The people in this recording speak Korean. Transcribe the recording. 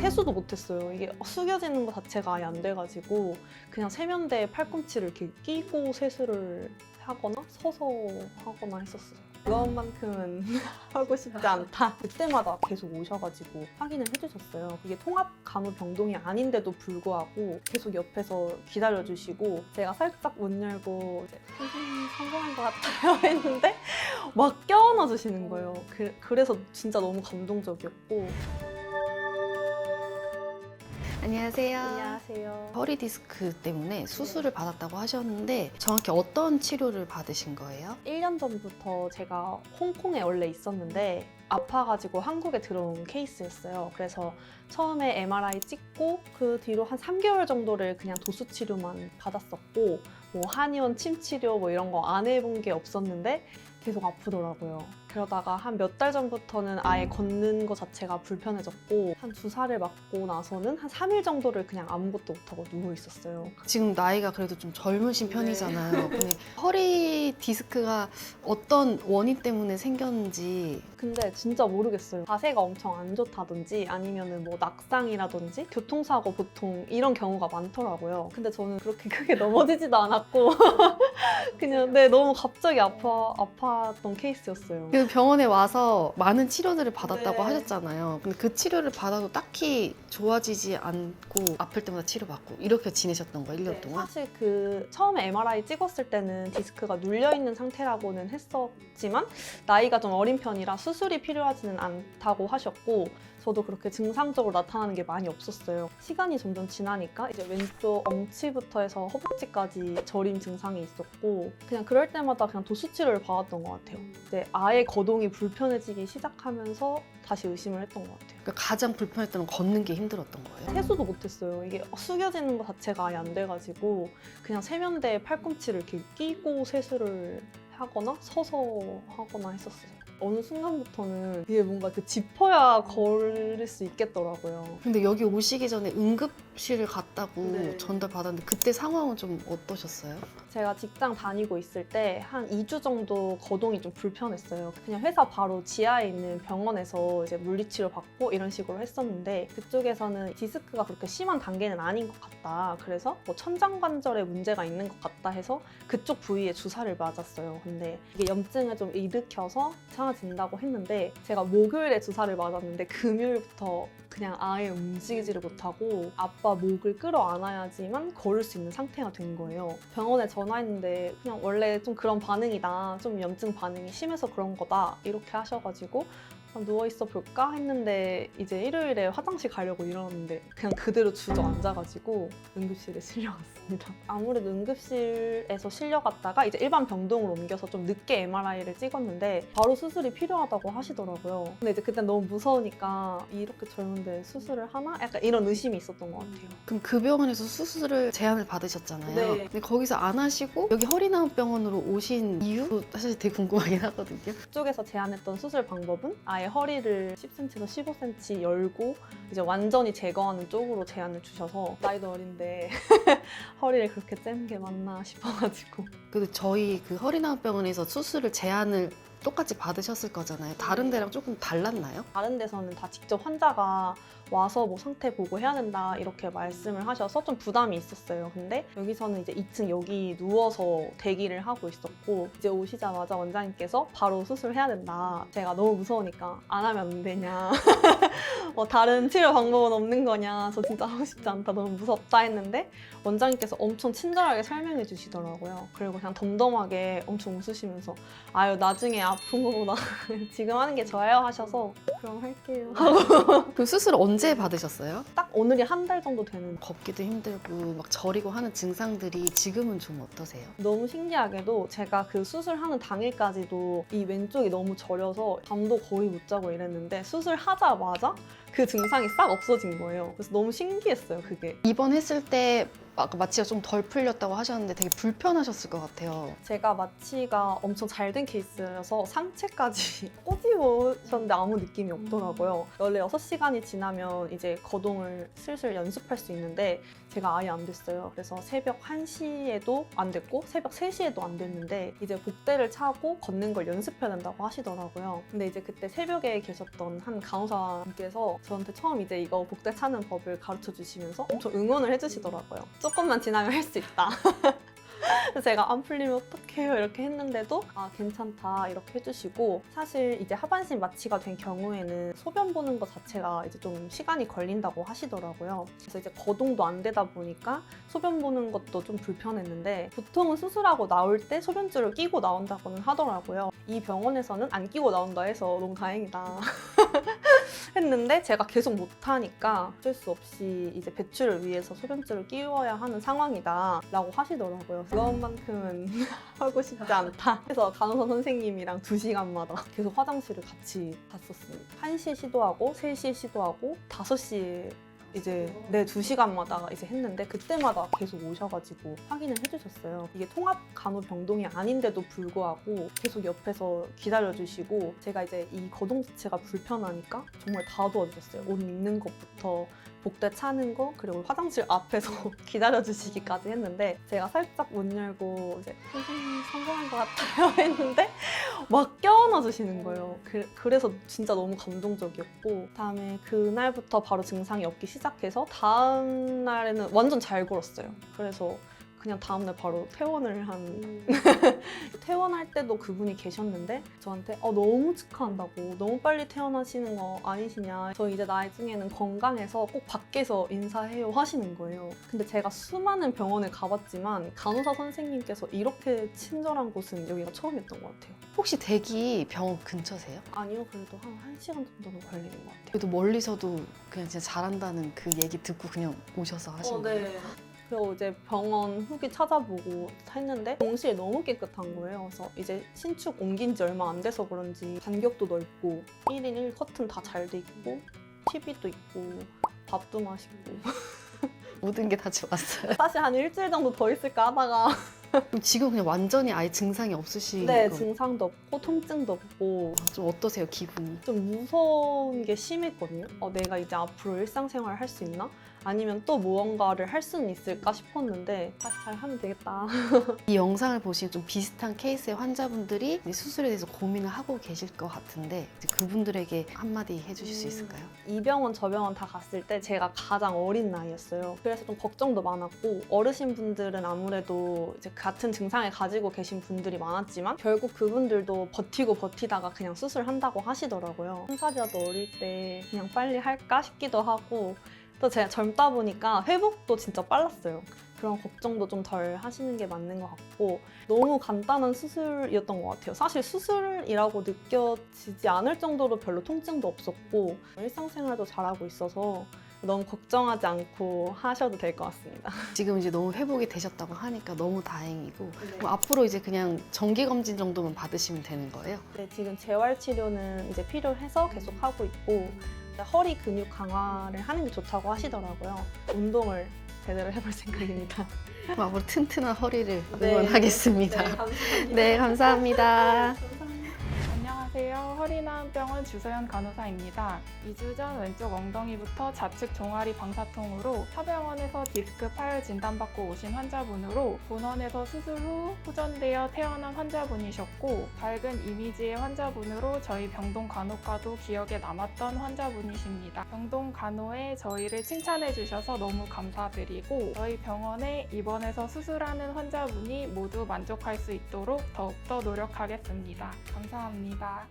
세수도 못했어요. 이게 숙여지는 것 자체가 아예 안 돼가지고 그냥 세면대에 팔꿈치를 이렇게 끼고 세수를 하거나 서서 하거나 했었어요. 그것만큼은 하고 싶지 않다. 그때마다 계속 오셔가지고 확인을 해주셨어요. 이게 통합 간호 병동이 아닌데도 불구하고 계속 옆에서 기다려주시고 제가 살짝 문 열고 이제 선생님 성공한 것 같아요 했는데 막 껴안아 주시는 거예요. 그래서 진짜 너무 감동적이었고. 안녕하세요. 안녕하세요. 허리 디스크 때문에 수술을 받았다고 하셨는데 정확히 어떤 치료를 받으신 거예요? 1년 전부터 제가 홍콩에 원래 있었는데 아파가지고 한국에 들어온 케이스였어요. 그래서 처음에 MRI 찍고 그 뒤로 한 3개월 정도를 그냥 도수 치료만 받았었고 뭐 한의원 침 치료 뭐 이런 거 안 해본 게 없었는데 계속 아프더라고요. 그러다가 한 몇 달 전부터는 아예 걷는 거 자체가 불편해졌고 한 주사를 맞고 나서는 한 3일 정도를 그냥 아무것도 못하고 누워 있었어요. 지금 나이가 그래도 좀 젊으신 네. 편이잖아요. 근데 허리 디스크가 어떤 원인 때문에 생겼는지 근데 진짜 모르겠어요. 자세가 엄청 안 좋다든지 아니면은 뭐 낙상이라든지 교통사고 보통 이런 경우가 많더라고요. 근데 저는 그렇게 크게 넘어지지도 않았고 그냥 너무 갑자기 아팠던 케이스였어요. 그 병원에 와서 많은 치료들을 받았다고 네. 하셨잖아요. 근데 그 치료를 받아도 딱히 좋아지지 않고 아플 때마다 치료받고 이렇게 지내셨던 거예요, 1년 동안? 사실 그 처음에 MRI 찍었을 때는 디스크가 눌려있는 상태라고는 했었지만 나이가 좀 어린 편이라 수술이 필요하지는 않다고 하셨고 저도 그렇게 증상적으로 나타나는 게 많이 없었어요. 시간이 점점 지나니까 이제 왼쪽 엄치부터 해서 허벅지까지 저림 증상이 있었고 그냥 그럴 때마다 그냥 도수치료를 받았던 것 같아요. 이제 아예 거동이 불편해지기 시작하면서 다시 의심을 했던 것 같아요. 그러니까 가장 불편했던 건 걷는 게 힘들었던 거예요. 세수도 못했어요. 이게 숙여지는 것 자체가 아예 안 돼가지고 그냥 세면대에 팔꿈치를 이렇게 끼고 세수를 하거나 서서 하거나 했었어요. 어느 순간부터는 이게 뭔가 그 짚어야 걸을 수 있겠더라고요. 근데 여기 오시기 전에 응급실을 갔다고 네. 전달받았는데 그때 상황은 좀 어떠셨어요? 제가 직장 다니고 있을 때 한 2주 정도 거동이 좀 불편했어요. 그냥 회사 바로 지하에 있는 병원에서 이제 물리치료 받고 이런 식으로 했었는데 그쪽에서는 디스크가 그렇게 심한 단계는 아닌 것 같다. 그래서 뭐 천장관절에 문제가 있는 것 같다 해서 그쪽 부위에 주사를 맞았어요. 근데 이게 염증을 좀 일으켜서 괜찮아진다고 했는데 제가 목요일에 주사를 맞았는데 금요일부터 그냥 아예 움직이지를 못하고 아빠 목을 끌어안아야지만 걸을 수 있는 상태가 된 거예요. 병원에 전화했는데 그냥 원래 좀 그런 반응이다. 좀 염증 반응이 심해서 그런 거다. 이렇게 하셔가지고 누워있어 볼까 했는데 이제 일요일에 화장실 가려고 일어났는데 그냥 그대로 주저앉아가지고 응급실에 실려갔습니다. 아무래도 응급실에서 실려갔다가 이제 일반 병동으로 옮겨서 좀 늦게 MRI를 찍었는데 바로 수술이 필요하다고 하시더라고요. 근데 이제 그때 너무 무서우니까 이렇게 젊은데 수술을 하나? 약간 이런 의심이 있었던 것 같아요. 그럼 그 병원에서 수술을 제안을 받으셨잖아요. 네. 근데 거기서 안 하시고 여기 허리나웃병원으로 오신 이유? 사실 되게 궁금하긴 하거든요. 그쪽에서 제안했던 수술 방법은 아예 허리를 10cm에서 15cm 열고 이제 완전히 제거하는 쪽으로 제안을 주셔서 나이도 어린데 허리를 그렇게 째는 게 맞나 싶어가지고 그래도 저희 그 허리나웃병원에서 수술을 제안을 똑같이 받으셨을 거잖아요. 다른 데랑 조금 달랐나요? 다른 데서는 다 직접 환자가 와서 뭐 상태 보고 해야 된다 이렇게 말씀을 하셔서 좀 부담이 있었어요. 근데 여기서는 이제 2층 여기 누워서 대기를 하고 있었고 이제 오시자마자 원장님께서 바로 수술해야 된다. 제가 너무 무서우니까 안 하면 안 되냐. 다른 치료 방법은 없는 거냐. 저 진짜 하고 싶지 않다. 너무 무섭다 했는데 원장님께서 엄청 친절하게 설명해 주시더라고요. 그리고 그냥 덤덤하게 엄청 웃으시면서 아유 나중에 아픈 거보다 지금 하는 게 좋아요 하셔서 그럼 할게요. 그 수술 언제 받으셨어요? 딱 오늘이 한 달 정도 되는 걷기도 힘들고 막 저리고 하는 증상들이 지금은 좀 어떠세요? 너무 신기하게도 제가 그 수술하는 당일까지도 이 왼쪽이 너무 저려서 잠도 거의 못 자고 이랬는데 수술하자마자 그 증상이 싹 없어진 거예요. 그래서 너무 신기했어요, 그게. 입원했을 때 아까 마취가 좀 덜 풀렸다고 하셨는데 되게 불편하셨을 것 같아요. 제가 마취가 엄청 잘 된 케이스여서 상체까지 꼬집으셨는데 아무 느낌이 없더라고요. 원래 6시간이 지나면 이제 거동을 수술을 슬슬 연습할 수 있는데 제가 아예 안 됐어요. 그래서 새벽 1시에도 안 됐고 새벽 3시에도 안 됐는데 이제 복대를 차고 걷는 걸 연습해야 된다고 하시더라고요. 근데 이제 그때 새벽에 계셨던 한 간호사님께서 저한테 처음 이제 이거 복대 차는 법을 가르쳐 주시면서 엄청 응원을 해주시더라고요. 조금만 지나면 할 수 있다. 그래서 제가 안 풀리면 어떡해요 이렇게 했는데도 아 괜찮다 이렇게 해주시고, 사실 이제 하반신 마취가 된 경우에는 소변 보는 것 자체가 이제 좀 시간이 걸린다고 하시더라고요. 그래서 이제 거동도 안 되다 보니까 소변 보는 것도 좀 불편했는데 보통은 수술하고 나올 때 소변줄을 끼고 나온다고는 하더라고요. 이 병원에서는 안 끼고 나온다 해서 너무 다행이다 했는데 제가 계속 못하니까 어쩔 수 없이 이제 배출을 위해서 소변줄을 끼워야 하는 상황이다 라고 하시더라고요. 그것만큼은 하고 싶지 않다 해서 간호사 선생님이랑 2시간마다 계속 화장실을 같이 갔었습니다. 1시에 시도하고 3시에 시도하고 5시에 이제 2시간마다 이제 했는데 그때마다 계속 오셔가지고 확인을 해주셨어요. 이게 통합 간호병동이 아닌데도 불구하고 계속 옆에서 기다려주시고, 제가 이제 이 거동 자체가 불편하니까 정말 다 도와주셨어요. 옷 입는 것부터 복대 차는 거, 그리고 화장실 앞에서 기다려주시기까지 했는데 제가 살짝 문 열고 이제 선생님 성공한 것 같아요 했는데 막 껴안아 주시는 거예요. 그래서 진짜 너무 감동적이었고, 다음에 그날부터 바로 증상이 없기 시작해서 다음 날에는 완전 잘 걸었어요. 그래서 그냥 다음날 바로 퇴원을 한 퇴원할 때도 그분이 계셨는데 저한테 너무 축하한다고, 너무 빨리 퇴원하시는 거 아니시냐, 저 이제 나중에는 건강해서 꼭 밖에서 인사해요 하시는 거예요. 근데 제가 수많은 병원을 가봤지만 간호사 선생님께서 이렇게 친절한 곳은 여기가 처음이었던 것 같아요. 혹시 대기 병원 근처세요? 아니요, 그래도 한 1시간 정도는 걸리는 것 같아요. 그래도 멀리서도 그냥 진짜 잘한다는 그 얘기 듣고 그냥 오셔서 하신 거예요? 네. 그리고 이제 병원 후기 찾아보고 했는데 병실이 너무 깨끗한 거예요. 그래서 이제 신축 옮긴 지 얼마 안 돼서 그런지 간격도 넓고 1인 1 커튼 다 잘 돼 있고 TV도 있고 밥도 맛있고 모든 게 다 좋았어요. 사실 한 일주일 정도 더 있을까 하다가 그럼 지금 그냥 완전히 아예 증상이 없으신 네, 거? 증상도 없고 통증도 없고 좀 어떠세요, 기분이? 좀 무서운 게 심했거든요. 내가 이제 앞으로 일상생활을 할 수 있나? 아니면 또 무언가를 할 수는 있을까 싶었는데 다시 잘 하면 되겠다. 이 영상을 보시면 좀 비슷한 케이스의 환자분들이 수술에 대해서 고민을 하고 계실 것 같은데 이제 그분들에게 한마디 해주실 수 있을까요? 이 병원 저 병원 다 갔을 때 제가 가장 어린 나이였어요. 그래서 좀 걱정도 많았고, 어르신분들은 아무래도 이제 같은 증상을 가지고 계신 분들이 많았지만 결국 그분들도 버티고 버티다가 그냥 수술한다고 하시더라고요. 1살이라도 어릴 때 그냥 빨리 할까 싶기도 하고, 또 제가 젊다 보니까 회복도 진짜 빨랐어요. 그런 걱정도 좀 덜 하시는 게 맞는 것 같고, 너무 간단한 수술이었던 것 같아요. 사실 수술이라고 느껴지지 않을 정도로 별로 통증도 없었고 일상생활도 잘하고 있어서 너무 걱정하지 않고 하셔도 될 것 같습니다. 지금 이제 너무 회복이 되셨다고 하니까 너무 다행이고 네. 그럼 앞으로 이제 그냥 정기검진 정도만 받으시면 되는 거예요? 네, 지금 재활치료는 이제 필요해서 계속 하고 있고, 허리 근육 강화를 하는 게 좋다고 하시더라고요. 운동을 제대로 해볼 생각입니다. 그럼 앞으로 튼튼한 허리를 네. 응원하겠습니다. 감사합니다. 네, 감사합니다. 안녕하세요. 허리나은병원 주소연 간호사입니다. 2주 전 왼쪽 엉덩이부터 좌측 종아리 방사통으로 타병원에서 디스크 파열 진단받고 오신 환자분으로 본원에서 수술 후 호전되어 퇴원한 환자분이셨고, 밝은 이미지의 환자분으로 저희 병동 간호과도 기억에 남았던 환자분이십니다. 병동 간호에 저희를 칭찬해 주셔서 너무 감사드리고, 저희 병원에 입원해서 수술하는 환자분이 모두 만족할 수 있도록 더욱더 노력하겠습니다. 감사합니다.